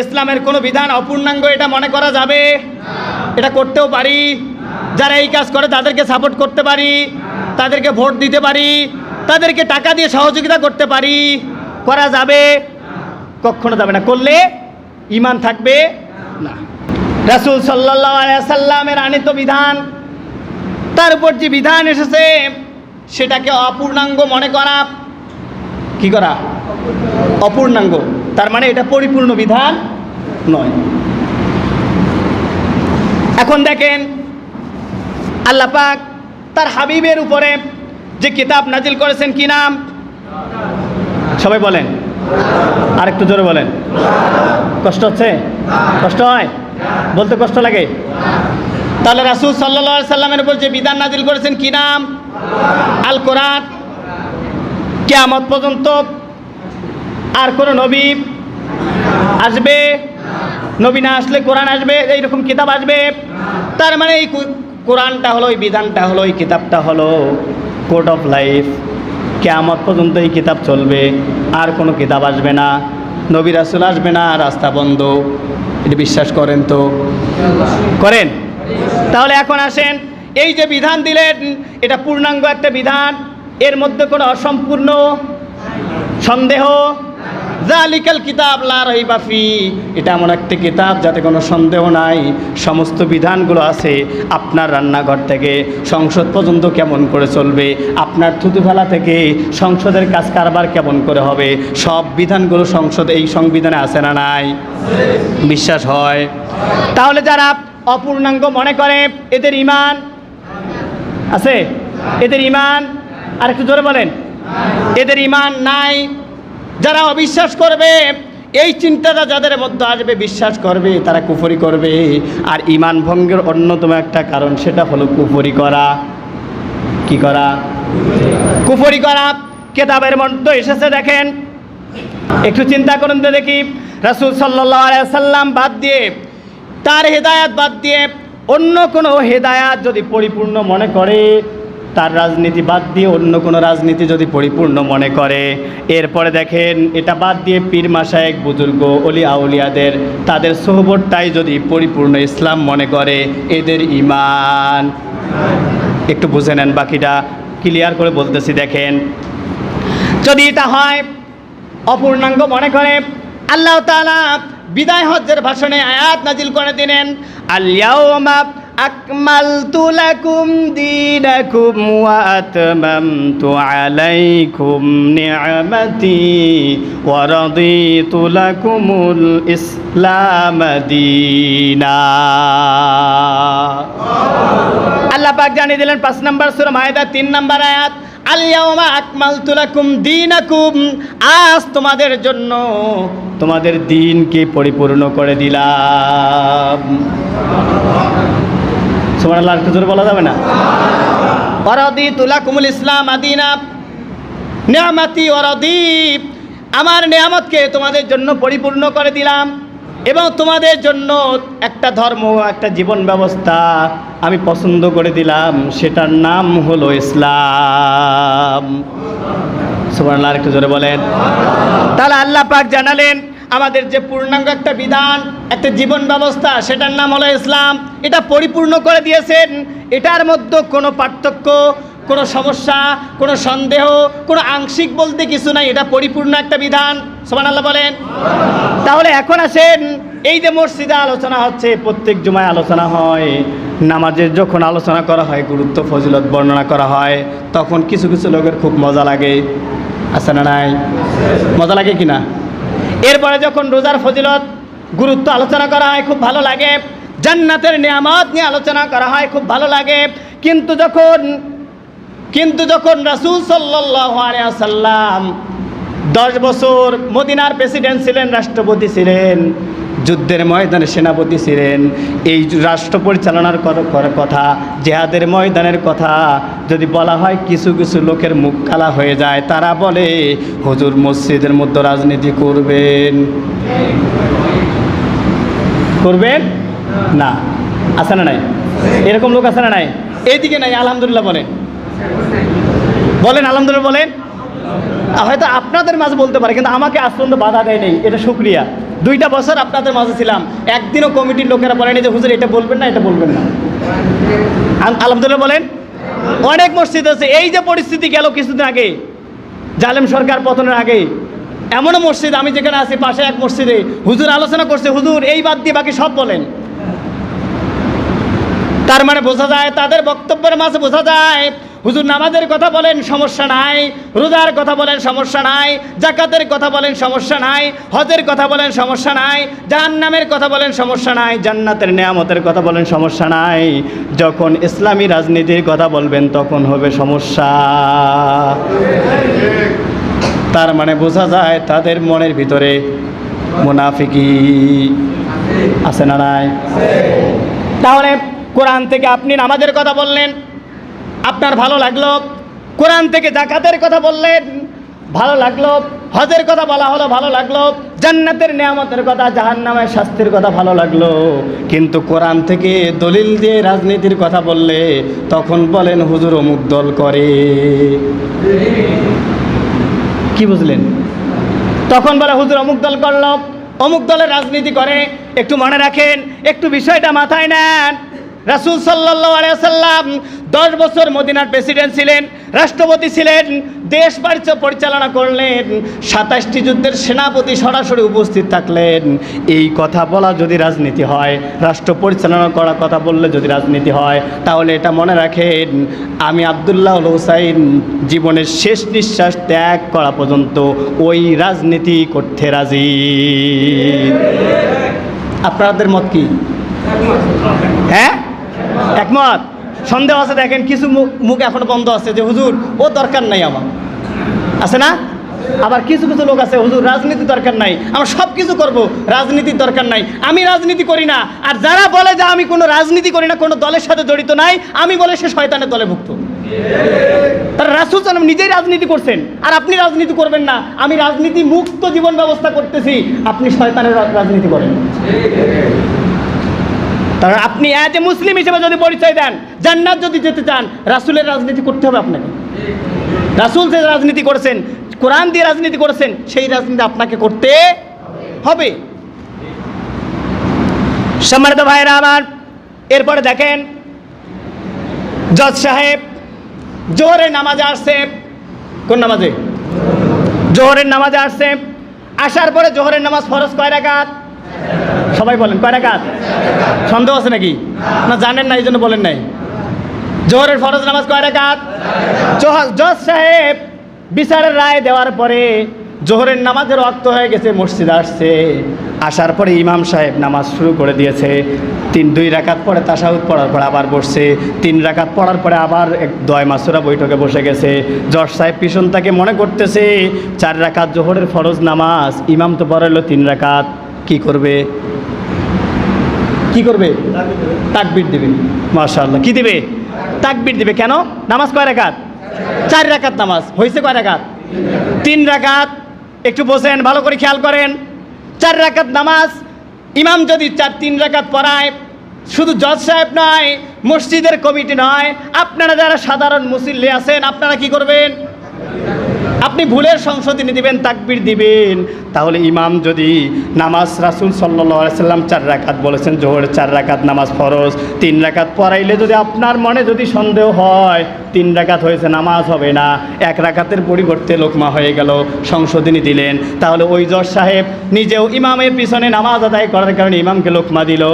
ইসলামের কোনো বিধান অপূর্ণাঙ্গ এটা মনে করা যাবে? এটা করতেও পারি। যারা এই কাজ করে তাদেরকে সাপোর্ট করতে পারি, তাদেরকে ভোট দিতে পারি, তাদেরকে টাকা দিয়ে সহযোগিতা করতে পারি। করা যাবে? কখনো যাবে না। করলে ঈমান থাকবে না। রাসূল সাল্লাল্লাহু আলাইহি সাল্লামের আনিত বিধান, তার উপর যে বিধান এসেছে সেটাকে অপূর্ণাঙ্গ মনে করা, কি করা? অপূর্ণাঙ্গ। তার মানে এটা পরিপূর্ণ বিধান নয়। এখন দেখেন আল্লাহ পাক তার হাবিবের উপরে যে কিতাব নাজিল করেছেন, কি নাম? সবাই বলেন, আর একটু জোরে বলেন। কষ্ট হচ্ছে? কষ্ট হয়? বলতে কষ্ট লাগে? তাহলে রাসূল সাল্লাল্লাহু আলাইহি সাল্লামের উপর যে বিধান নাজিল করেছেন, কি নাম? আল কোরআন। কিয়ামত পর্যন্ত আর কোনো নবী আসবে? নবী না আসলে কোরআন আসবে, এইরকম কিতাব আসবে। তার মানে এই কোরআনটা হলো, এই বিধানটা হলো, এই কিতাবটা হলো কোড অফ লাইফ। কিয়ামত পর্যন্ত এই কিতাব চলবে, আর কোনো কিতাব আসবে না, নবী রাসূল আসবে না, রাস্তা বন্ধ। এটা বিশ্বাস করেন তো? করেন? তাহলে এখন আসেন, এই যে বিধান দিলেন এটা পূর্ণাঙ্গ একটা বিধান, এর মধ্যে কোনো অসম্পূর্ণ সন্দেহ? যালিকাল কিতাব লা রাইবা ফি, এটা এমন একটা কিতাব যাতে কোনো সন্দেহ নাই। সমস্ত বিধানগুলো আছে। আপনার রান্নাঘর থেকে সংসদ পর্যন্ত কেমন করে চলবে, আপনার থুতু ফেলা থেকে সংসদের কাজ কারবার কেমন করে হবে, সব বিধানগুলো সংসদে, এই সংবিধানে আছে না নাই? বিশ্বাস হয়? তাহলে যারা অপূর্ণাঙ্গ মনে করে এদের ঈমান আছে? এদের ঈমান, আর একটু জোরে বলেন, এদের ঈমান নাই। যারা অবিশ্বাস করবে, এই চিন্তাটা যাদের মধ্যে আসবে, বিশ্বাস করবে, তারা কুফরি করবে। আর ঈমান ভঙ্গের অন্যতম একটা কারণ সেটা হলো কুফরি করা। কি করা? কুফরি করা। কিতাবের মধ্যে এসেছে, দেখেন একটু চিন্তা করুন তো দেখি। রাসূল সাল্লাল্লাহু আলাইহি সাল্লাম বাদ দিয়ে, তার হেদায়াত বাদ দিয়ে অন্য কোনো হেদায়াত যদি পরিপূর্ণ মনে করে, তার রাজনীতি বাদ দিয়ে অন্য কোনো রাজনীতি যদি পরিপূর্ণ মনে করে, এরপরে দেখেন এটা বাদ দিয়ে পীর মাশায়েখ, বুজুর্গ, ওলি আউলিয়াদের তাদের সোহবতটাই যদি পরিপূর্ণ ইসলাম মনে করে, এদের ঈমান। একটু বুঝে নেন, বাকিটা ক্লিয়ার করে বলতেছি। দেখেন, যদি এটা হয় অপূর্ণাঙ্গ মনে করে, আল্লাহ তাআলা বিদায় হজ্জের ভাষণে আয়াত নাজিল করে দিলেন, আল ইয়াউমা আকমালতু লাকুম দীনাকুম ওয়া আতমামতু আলাইকুম নি'মাতি ওয়া রাদিতু লাকুমুল ইসলাম দীনা। আল্লাহ পাক জানিয়ে দিলেন 5 নম্বর সূরা মায়েদা 3 নম্বর আয়াত, আল ইয়াউমা আকমালতু লাকুম দীনাকুম, আজ তোমাদের জন্য তোমাদের দ্বীনকে পরিপূর্ণ করে দিলাম। সুবহানাল্লাহ, একটু জোরে বলা যাবে না? ওয়া রাদিতু লাকুমুল ইসলাম দীনা, নি'মাতি ওয়া রাদিত, আমার নিয়ামতকে তোমাদের জন্য পরিপূর্ণ করে দিলাম এবং তোমাদের জন্য একটা ধর্ম, একটা জীবন ব্যবস্থা আমি পছন্দ করে দিলাম, সেটার নাম হলো ইসলাম। সুবহানাল্লাহ, একটু জোরে বলেন। তাহলে আল্লাহ পাক জানালেন আমাদের যে পূর্ণাঙ্গ একটা বিধান, একটা জীবন ব্যবস্থা, সেটার নাম হলো ইসলাম। এটা পরিপূর্ণ করে দিয়েছেন। এটার মধ্যে কোনো পার্থক্য, কোনো সমস্যা, কোনো সন্দেহ, কোনো আংশিক বলতে কিছু নাই। এটা পরিপূর্ণ একটা বিধান। সুবহানাল্লাহ বলেন। তাহলে এখন আসেন, এই যে মসজিদে আলোচনা হচ্ছে, প্রত্যেক জুমায় আলোচনা হয়, নামাজের যখন আলোচনা করা হয়, গুরুত্ব ফজিলত বর্ণনা করা হয়, তখন কিছু কিছু লোকের খুব মজা লাগে। আছে না নাই? মজা লাগে কি না? এরপরে যখন রোজার ফজিলত, গুরুত্ব আলোচনা করা হয়, খুব ভালো লাগে। জান্নাতের নিয়ামত নিয়ে আলোচনা করা হয়, খুব ভালো লাগে। কিন্তু যখন রাসূল সাল্লাল্লাহু আলাইহি ওয়াসাল্লাম 10 বছর মদিনার প্রেসিডেন্ট ছিলেন, রাষ্ট্রপতি ছিলেন, যুদ্ধের ময়দানে সেনাপতি ছিলেন, এই রাষ্ট্র পরিচালনার কথা, জিহাদের ময়দানের কথা যদি বলা হয়, কিছু কিছু লোকের মুখ কালা হয়ে যায়। তারা বলে, হুজুর মসজিদের মধ্যে রাজনীতি করবেন না? আছে না নাই? এরকম লোক আছে না নাই? এইদিকে নাই? আলহামদুলিল্লাহ বলেন, আলহামদুলিল্লাহ বলেন। হয়তো আপনাদের মাঝে বলতে পারে, কিন্তু আমাকে আজ পর্যন্ত বাধা দেয় নেই, এটা শুকরিয়া। 2টা বছর আপনাদের মাঝে ছিলাম, একদিনও কমিটির লোকেরা বলেনি যে হুজুর এটা বলবেন না, এটা বলবেন না। আলহামদুলিল্লাহ বলেন। অনেক মসজিদ আছে, এই যে পরিস্থিতি গেল কিছুদিন আগে জালেম সরকার পতনের আগে, এমনও মসজিদ আমি যেখানে আছি পাশে এক মসজিদে হুজুর আলোচনা করছে, হুজুর এই বাদ দিয়ে বাকি সব বলেন। তার মানে বোঝা যায়, তাদের বক্তব্যের মাঝে বোঝা যায় হুজুর নামাজের কথা বলেন সমস্যা নাই, রোজার কথা বলেন সমস্যা নাই, জাকাতের কথা বলেন সমস্যা নাই, হজের কথা বলেন সমস্যা নাই, জাহান্নামের কথা বলেন সমস্যা নাই, জান্নাতের নেয়ামতের কথা বলেন সমস্যা নাই, যখন ইসলামী রাজনীতির কথা বলবেন তখন হবে সমস্যা। তার মানে বোঝা যায় তাদের মনের ভিতরে মুনাফিকি আছে না নাই? তাহলে কোরআন থেকে আপনি নামাজের কথা বললেন, আপনার ভালো লাগলো, কোরআন থেকে জাকাতের কথা বললেন, ভালো লাগলো, হজের কথা বলা হলো, ভালো লাগলো, জান্নাতের নেয়ামতের কথা, জাহান্নামের শাস্তির কথা ভালো লাগলো, কিন্তু কোরআন থেকে দলিল দিয়ে রাজনীতির কথা বললে তখন বলেন হুজুর অমুক দল করে। কি বুঝলেন? তখন বলে হুজুর অমুক দল করলো, অমুক দলের রাজনীতি করে। একটু মনে রাখেন, একটু বিষয়টা মাথায় নেন। রাসূল সাল্লাল্লাহু আলাইহি ওয়াসাল্লাম 10 বছর মদিনার প্রেসিডেন্ট ছিলেন, রাষ্ট্রপতি ছিলেন, দেশ পরিচালনা করলেন, 27টি যুদ্ধের সেনাপতি সরাসরি উপস্থিত থাকলেন। এই কথা বলা যদি রাজনীতি হয়, রাষ্ট্র পরিচালনা করার কথা বললে যদি রাজনীতি হয়, তাহলে এটা মনে রাখেন, আমি আব্দুল্লাহ হুসাইন জীবনের শেষ নিঃশ্বাস ত্যাগ করা পর্যন্ত ওই রাজনীতি করতে রাজি। আপনাদের মত কি? হ্যাঁ, একমত? সন্দেহ আছে? দেখেন কিছু মুখ এখনো বন্ধ আছে যে হুজুর ও দরকার নাই আমার, আছে না? আবার কিছু কিছু লোক আছে হুজুর রাজনীতি দরকার নাই, আমরা সব কিছু করবো, রাজনীতির দরকার নাই, আমি রাজনীতি করি না। আর যারা বলে যে আমি কোনো রাজনীতি করি না, কোনো দলের সাথে জড়িত নাই, আমি বলে সে শয়তানের দলে ভুক্ত। তারা রাসূল সাল্লাল্লাহু নিজেই রাজনীতি করছেন আর আপনি রাজনীতি করবেন না। আমি রাজনীতি মুক্ত জীবন ব্যবস্থা করতেছি, আপনি শয়তানের রাজনীতি করেন। তাহলে আপনি এজ এ মুসলিম হিসেবে যদি পরিচয় দেন, জান্নাত যদি যেতে চান, রাসূলের রাজনীতি করতে হবে আপনাকে। রাসূল যে রাজনীতি করেছেন, কোরআন দিয়ে রাজনীতি করেছেন, সেই রাজনীতি আপনাকে করতে হবে। সম্মানিত ভাইরা আমার, এরপরে দেখেন জজ সাহেব জোহরের নামাজে আসছে। কোন নামাজে? জোহরের নামাজে আসছে। আসার পরে জোহরের নামাজ ফরজ কয় রাকাত? সবাই বলেন কয় রাকাত? সন্দেহ আছে নাকি? না জানেন না এই জন্য বলেন নাই। জোহরের ফরজ নামাজ কয় রাকাত? জজ সাহেব বিচারের রায় দেওয়ার পরে জোহরের নামাজের ওয়াক্ত হয়ে গেছে, মসজিদে আসছে। আসার পরে ইমাম সাহেব নামাজ শুরু করে দিয়েছে। 2 রাকাত পরে তাশাহুদ পড়ার পরে আবার বসছে, 3 রাকাত পড়ার পরে আবার দোয়া মাসুরা বৈঠকে বসে গেছে। জজ সাহেব পিছন থেকে মনে করতেছে 4 রাকাত জোহরের ফরজ নামাজ, ইমাম তো পড়ালো 3 রাকাত, কি করবে? কি করবে? তাকবীর দিবে। মাশাআল্লাহ, কি দিবে? তাকবীর দিবে। কেন? নামাজ কয় রাকাত? 4 রাকাত নামাজ হয়েছে কয় রাকাত? 3 রাকাত। একটু বসেন, ভালো করে খেয়াল করেন। 4 রাকাত নামাজ ইমাম যদি 3 রাকাত পড়ায়, শুধু জজ সাহেব নয়, মসজিদের কমিটি নয়, আপনারা যারা সাধারণ মুসল্লি আছেন, আপনারা কি করবেন? আপনি ভুলের সংশোধনী দিবেন, তাকবীর দিবেন। তাহলে ইমাম যদি নামাজ রাসূল সাল্লাল্লাহু আলাইহি সাল্লাম 4 রাকাত বলেছেন, জোহরের 4 রাকাত নামাজ ফরজ, 3 রাকাত পড়াইলে যদি আপনার মনে যদি সন্দেহ হয় 3 রাকাত হয়েছে, নামাজ হবে না, 1 রাকাতের পরিবর্তে লোকমা হয়ে গেল, সংশোধনী দিলেন, তাহলে ওই জজ সাহেব নিজেও ইমামের পিছনে নামাজ আদায় করার কারণে ইমামকে লোকমা দিল,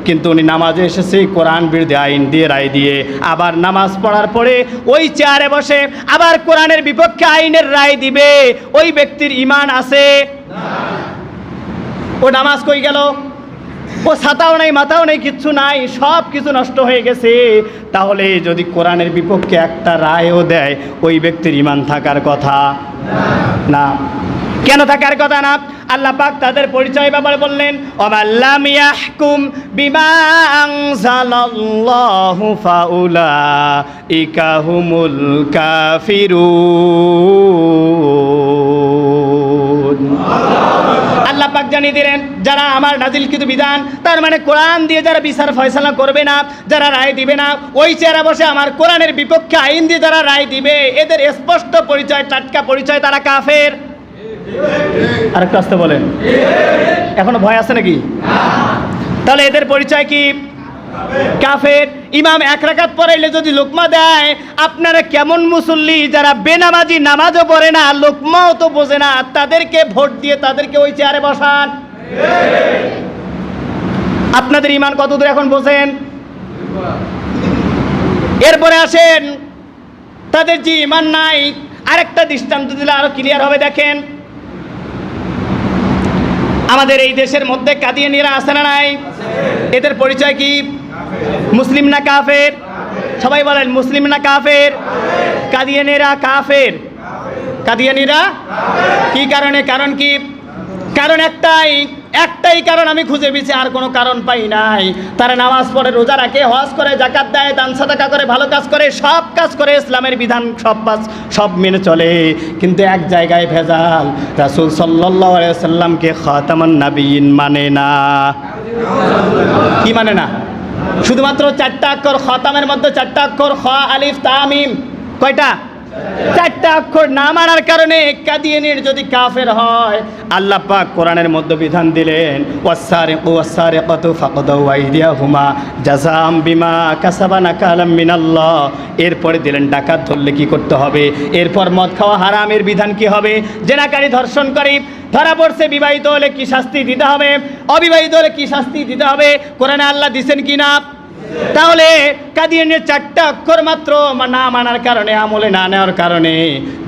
কিন্তু উনি নামাজে এসেছে কোরআন বিরোধী আইন দিয়ে রায় দিয়ে, আবার নামাজ পড়ার পরে ওই চেয়ারে বসে আবার কোরআনের বিপক্ষে আইনের রায় দিবে। ওই ব্যক্তির ঈমান আছে? ও নামাজ কই গেল? ও ছাতাও নাই, মাথাও নেই, কিচ্ছু নাই, সব কিছু নষ্ট হয়ে গেছে। তাহলে যদি কোরআনের বিপক্ষে একটা রায়ও দেয়, ওই ব্যক্তির ঈমান থাকার কথা না। কেন থাকার কথা না? আল্লাহ পাক তাদের পরিচয় ব্যাপারে বললেন, ওয়াল্লাম ইয়াহকুম বিমা আনজালাল্লাহু ফাউলাইকা হুমুল কাফিরুন। আল্লাহ পাক জানিয়ে দিলেন, যারা আমার নাজিলকৃত বিধান, তার মানে কোরআন দিয়ে যারা বিচার ফয়সালা করবে না, যারা রায় দিবে না, ওই চেয়ারে বসে আমার কোরআনের বিপক্ষে আইন দিয়ে যারা রায় দিবে, এদের স্পষ্ট পরিচয়, টাটকা পরিচয়, তারা কাফের। আরেকটু আসতে বলেন, এখনো ভয় আছে নাকি? তাহলে এদের পরিচয় কি? কাফের। ইমাম এক রাকাত পড়াইলে যদি লোকমা দেয়, আপনারা কেমন মুসল্লি যারা বেনামাজি, নামাজও পড়ে না, লোকমাও তো বোঝে না, তাদেরকে ভোট দিয়ে তাদেরকে ওই চেয়ারে বসান। আপনাদের ইমান কতদূর এখন বোঝেন? এরপরে আসেন তাদের যে ইমান নাই, আরেকটা দৃষ্টান্ত দিলে আরো ক্লিয়ার হবে। দেখেন আমাদের এই দেশের মধ্যে কাদিয়ানীরা আছে না নাই? এদের পরিচয় কি? মুসলিম না কাফের? সবাই বলেন মুসলিম না কাফের? কাদিয়ানীরা কাফের। কাদিয়ানীরা কি কারণে? কারণ কি? কারণ একটাই কারণ আমি খুঁজে পেয়েছি, আর কোনো কারণ পাই নাই। তারা নামাজ পড়ে, রোজা রাখে, হজ করে, যাকাত দেয়, দান সাদাকা করে, ভালো কাজ করে, সব কাজ করে, ইসলামের বিধান সব মেনে চলে, কিন্তু এক জায়গায় ভেজাল, রাসূল সাল্লাল্লাহু আলাইহি ওয়াসাল্লামকে খাতামান নাবিয়িন মানে না। কি মানে না? শুধুমাত্র 4টা অক্ষর, খাতামের মধ্যে 4টা অক্ষর, খ আলিফ তা মিম, কয়টা? 4টা অক্ষর না মানার কারণে কাদিয়ানীর যদি কাফের হয়, আল্লাহ পাক কোরআনের মধ্যে বিধান দিলেন, ওয়াসসারিকু ওয়াসসারিকাতু ফাকদাউ আইদিয়াহুমা জাযাআম বিমা কাসাবা নাকালাম মিনাল্লাহ। এরপরে দিলেন ডাকাত ধরলে কি করতে হবে, এরপর মদ খাওয়া হারামের বিধান কি হবে, জেনাকারী ধর্ষণকারী ধরা পড়ছে, বিবাহিত হলে কি শাস্তি দিতে হবে, অবিবাহিত হলে কি শাস্তি দিতে হবে, কোরআনে আল্লাহ দিছেন কি না? তাহলে কাদিয়ানের 4টা অক্ষর মাত্র না মানার কারণে, আমলে না নেওয়ার কারণে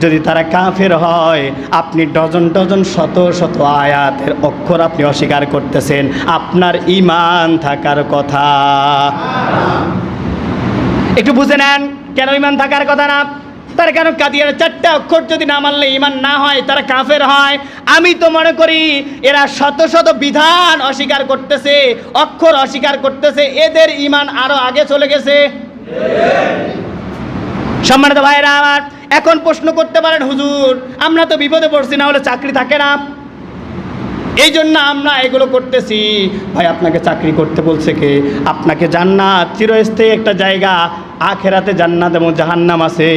যদি তারা কাফের হয়, আপনি ডজন ডজন শত শত আয়াতের অক্ষর আপনি অস্বীকার করতেছেন, আপনার ঈমান থাকার কথা। একটু বুঝে নেন কেন ঈমান থাকার কথা না। তার কারণ কাদিয়ানের 4টা অক্ষর যদি না মানলে ঈমান না হয়, তারা কাফের হয়। আমি তো মনে করি এরা শত শত বিধান অস্বীকার করতেছে, অক্ষর অস্বীকার করতেছে, এদের ঈমান আরো আগে চলে গেছে। সম্মানিত ভাইরা আমার, এখন প্রশ্ন করতে পারেন, হুজুর আমরা তো বিপদে পড়ছি, না হলে চাকরি থাকে না, এই জন্য আমরা এগুলো করতেছি। ভাই আপনাকে চাকরি করতে বলছে কে? আপনাকে জান্নাত, চিরস্থায়ী একটা জায়গা, আখেরাতে জান্নাত এবং জাহান্নাম আছে,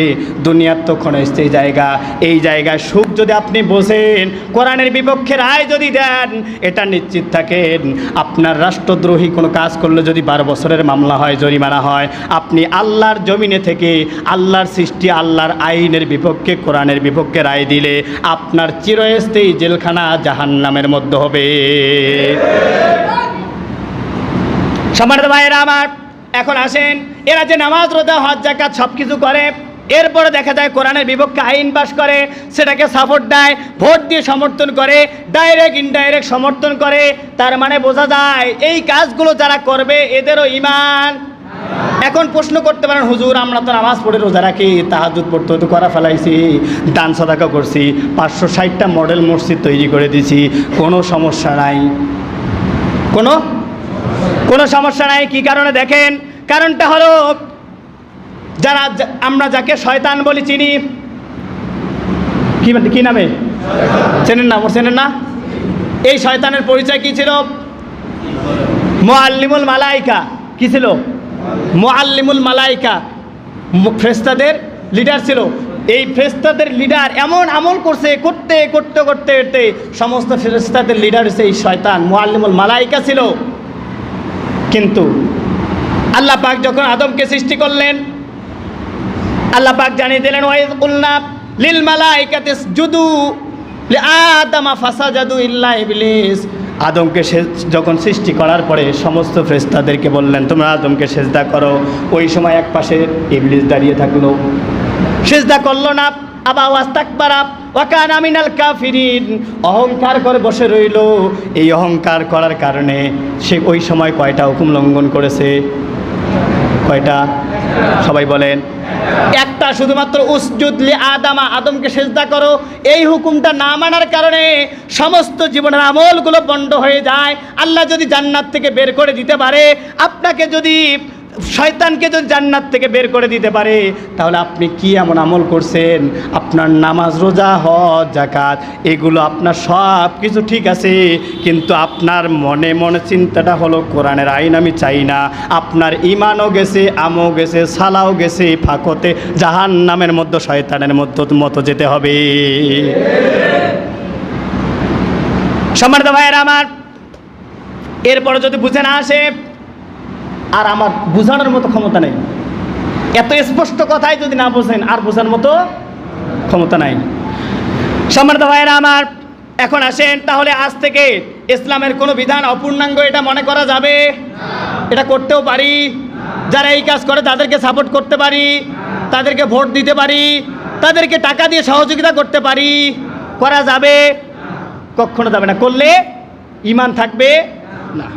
দুনিয়ার তো ক্ষণস্থায়ী জায়গা। এই জায়গায় সুখ যদি আপনি বোঝেন, কোরআনের বিপক্ষে রায় যদি দেন, এটা নিশ্চিত থাকেন আপনার রাষ্ট্রদ্রোহী কোনো কাজ করলে যদি 12 বছরের মামলা হয়, জরিমানা হয়, আপনি আল্লাহর জমিনে থেকে আল্লাহর সৃষ্টি, আল্লাহর আইনের বিপক্ষে, কোরআনের বিপক্ষে রায় দিলে আপনার চিরস্থায়ী জেলখানা জাহান্নামের মধ্যে হবে। সম্মানিত ভাইয়েরা আমার, এখন আসেন, এরা যে নামাজ, রোজা, হজ, যাকাত সব কিছু করে, এরপরে দেখা যায় কোরআনের বিপক্ষে আইন পাস করে, সেটাকে সাপোর্ট দেয়, ভোট দিয়ে সমর্থন করে, ডাইরেক্ট ইনডাইরেক্ট সমর্থন করে। তার মানে বোঝা যায় এই কাজগুলো যারা করবে এদেরও ঈমান। এখন প্রশ্ন করতে পারেন, হুজুর আমরা তো নামাজ পড়ে, রোজা রাখি, তাহাজ্জুদ পড়তে তো করা ফেলাইছি, দান সাদাকা করছি, 560টা মডেল মসজিদ তৈরি করে দিছি, কোনো সমস্যা নাই, কোনো সমস্যা নাই। কি কারণে? দেখেন কারণটা হলো, আমরা যাকে শয়তান বলি চিনি, কি নামে চেনেন না? চেনেন না? এই শয়তানের পরিচয় কি ছিল? মুআল্লিমুল মালাইকা। কি ছিল? মুআল্লিমুল মালাইকা, ফেরেশতাদের লিডার ছিল। এই ফেরেশতাদের লিডার এমন আমল করছে, করতে করতে করতে করতে সমস্ত ফেরেশতাদের লিডার হচ্ছে এই শয়তান, মুআল্লিমুল মালাইকা ছিল। কিন্তু আল্লাহ পাক যখন আদমকে সৃষ্টি করলেন, আল্লাহ পাক জানিয়ে দিলেন, ওয়াইজ কুলনা লিল মালাইকাতি ইসজুদু লিআদামা ফাসাজাদু ইল্লা ইবলিস। আদমকে যখন সৃষ্টি করার পরে সমস্ত ফেরেশতাদেরকে বললেন, তোমরা আদমকে সেজদা করো। ওই সময় এক পাশে ইবলিস দাঁড়িয়ে থাকলো, সেজদা করলো না। আবা ওয়াস্তাকবারা ওয়া কানা মিনাল কাফিরিন, অহংকার করে বসে রইল। এই অহংকার করার কারণে সে ওই সময় কয়টা হুকুম লঙ্ঘন করেছে? কয়টা? সবাই বলেন। একটা, শুধুমাত্র উসজুদ লি আদামা, আদমকে সেজদা করো, এই হুকুমটা না মানার কারণে সমস্ত জীবনের আমলগুলো বন্ধ হয়ে যায়। আল্লাহ যদি জান্নাত থেকে বের করে দিতে পারে, আপনাকে যদি, শয়তানকে যদি জান্নাত থেকে বের করে দিতে পারে, তাহলে আপনি কি এমন আমল করছেন? আপনার নামাজ, রোজা, হজ, যাকাত এগুলো আপনার সব কিছু ঠিক আছে, কিন্তু আপনার মনে মনে চিন্তাটা হলো কোরআনের আইন আমি চাই না। আপনার ঈমানও গেছে, আমও গেছে, সালাও গেছে, ফাঁকতে জাহান্নামের মধ্যে, শয়তানের মতো যেতে হবে। সম্মানিত ভাইয়েরা আমার, এরপরে যদি বুঝে না আসে, আর আমার বোঝানোর মতো ক্ষমতা নেই। এত স্পষ্ট কথাই যদি না বোঝেন, আর বোঝার মতো ক্ষমতা নাই। সম্মানিত ভাইয়েরা আমার, এখন আসেন, তাহলে আজ থেকে ইসলামের কোনো বিধান অপূর্ণাঙ্গ এটা মনে করা যাবে? এটা করতেও পারি। যারা এই কাজ করে তাদেরকে সাপোর্ট করতে পারি, তাদেরকে ভোট দিতে পারি, তাদেরকে টাকা দিয়ে সহযোগিতা করতে পারি। করা যাবে? কখনো যাবে না। করলে ঈমান থাকবে না।